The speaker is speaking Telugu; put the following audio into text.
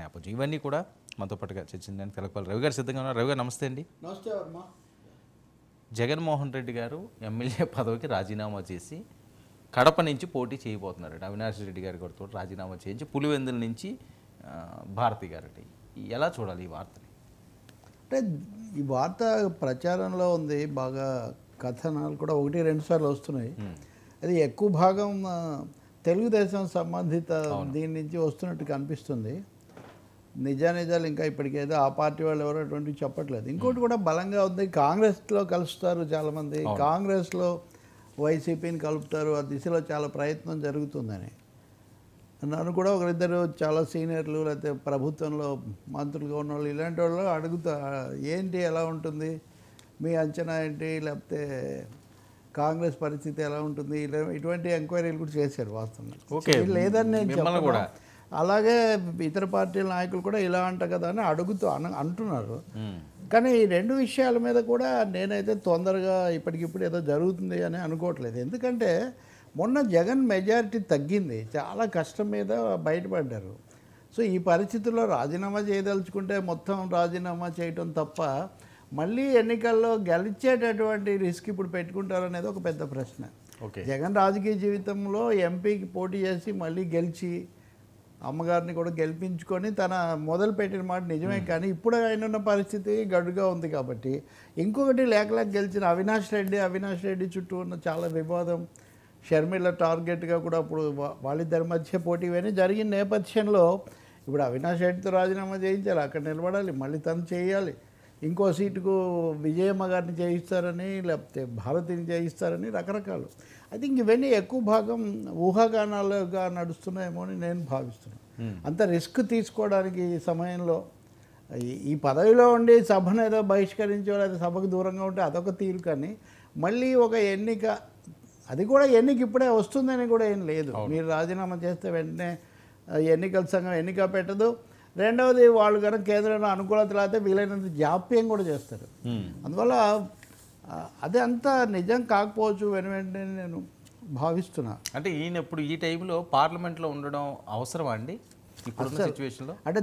నేపథ్యం ఇవన్నీ కూడా మనతో పాటుగా చర్చించడానికి తెలపాలి. రవి గారు సిద్ధంగా ఉన్నారు. రవి గారు నమస్తే అండి. నమస్తే వర్మ. జగన్మోహన్ రెడ్డి గారు ఎమ్మెల్యే పదవికి రాజీనామా చేసి కడప నుంచి పోటీ చేయబోతున్నారు. అవినాష్ రెడ్డి గారి గారితో రాజీనామా చేయించి పులివెందుల నుంచి భారతి గారటి. ఎలా చూడాలి ఈ వార్తని? అంటే ఈ వార్త ప్రచారంలో ఉంది, బాగా కథనాలు కూడా 1-2 సార్లు వస్తున్నాయి. అది ఎక్కువ భాగం తెలుగుదేశం సంబంధిత దీని నుంచి వస్తున్నట్టు కనిపిస్తుంది. నిజాలు ఇంకా ఇప్పటికేదో ఆ పార్టీ వాళ్ళు ఎవరో అటువంటివి చెప్పట్లేదు. ఇంకోటి కూడా బలంగా ఉంది, కాంగ్రెస్లో కలుస్తారు చాలామంది, కాంగ్రెస్లో వైసీపీని కలుపుతారు, ఆ దిశలో చాలా ప్రయత్నం జరుగుతుందని. నన్ను కూడా ఒకరిద్దరు చాలా సీనియర్లు లేకపోతే ప్రభుత్వంలో మంత్రులుగా ఉన్న వాళ్ళు ఇలాంటి వాళ్ళు అడుగుతా, ఏంటి ఎలా ఉంటుంది మీ అంచనా ఏంటి, లేకపోతే కాంగ్రెస్ పరిస్థితి ఎలా ఉంటుంది, ఇటువంటి ఎంక్వైరీలు కూడా చేశారు వాస్తవంగా. లేదని నేను చెప్పను. అలాగే ఇతర పార్టీల నాయకులు కూడా ఇలా అంట కదా అని అంటున్నారు. కానీ ఈ 2 విషయాల మీద కూడా నేనైతే తొందరగా ఇప్పటికిప్పుడు ఏదో జరుగుతుంది అని అనుకోవట్లేదు. ఎందుకంటే మొన్న జగన్ మెజారిటీ తగ్గింది, చాలా కష్టం మీద బయటపడ్డారు. సో ఈ పరిస్థితుల్లో రాజీనామా చేయదలుచుకుంటే మొత్తం రాజీనామా చేయటం తప్ప మళ్ళీ ఎన్నికల్లో గెలిచేటటువంటి రిస్క్ ఇప్పుడు పెట్టుకుంటారనేది ఒక పెద్ద ప్రశ్న. జగన్ రాజకీయ జీవితంలో ఎంపీకి పోటీ చేసి మళ్ళీ గెలిచి అమ్మగారిని కూడా గెలిపించుకొని తన మొదలుపెట్టిన మాట నిజమే. కానీ ఇప్పుడు ఆయన ఉన్న పరిస్థితి గడుగా ఉంది కాబట్టి ఇంకొకటి లేక గెలిచిన అవినాష్ రెడ్డి చుట్టూ ఉన్న చాలా వివాదం, షర్మిల టార్గెట్గా కూడా అప్పుడు వాళ్ళిద్దరి మధ్య పోటీ ఇవన్నీ జరిగిన నేపథ్యంలో ఇప్పుడు అవినాష్ రెడ్డితో రాజీనామా చేయించాలి, అక్కడ నిలబడాలి, మళ్ళీ తను చేయాలి, ఇంకో సీటుకు విజయమ్మ గారిని చేయిస్తారని లేకపోతే భారతిని చేయిస్తారని రకరకాలు. ఐ థింక్ ఇవన్నీ ఎక్కువ భాగం ఊహాగానాలుగా నడుస్తున్నాయేమో అని నేను భావిస్తున్నాను. అంత రిస్క్ తీసుకోవడానికి ఈ సమయంలో ఈ పదవిలో ఉండి సభను ఏదో బహిష్కరించో లేదా సభకు దూరంగా ఉంటే అదొక తీరు, కానీ మళ్ళీ ఒక ఎన్నిక, అది కూడా ఎన్నిక ఇప్పుడే వస్తుందని కూడా ఏం లేదు. మీరు రాజీనామా చేస్తే వెంటనే ఎన్నికల సంఘం ఎన్నిక పెట్టదు. రెండవది వాళ్ళు కనుక కేంద్రంలో అనుకూలత లేకపోతే వీలైనంత జాప్యం కూడా చేస్తారు. అందువల్ల అదే అంతా నిజం కాకపోవచ్చు వెంటనే నేను భావిస్తున్నా. అంటే ఈయన ఇప్పుడు ఈ టైంలో పార్లమెంట్లో ఉండడం అవసరమా అండి ఇప్పుడున్న సిచ్యువేషన్లో? అంటే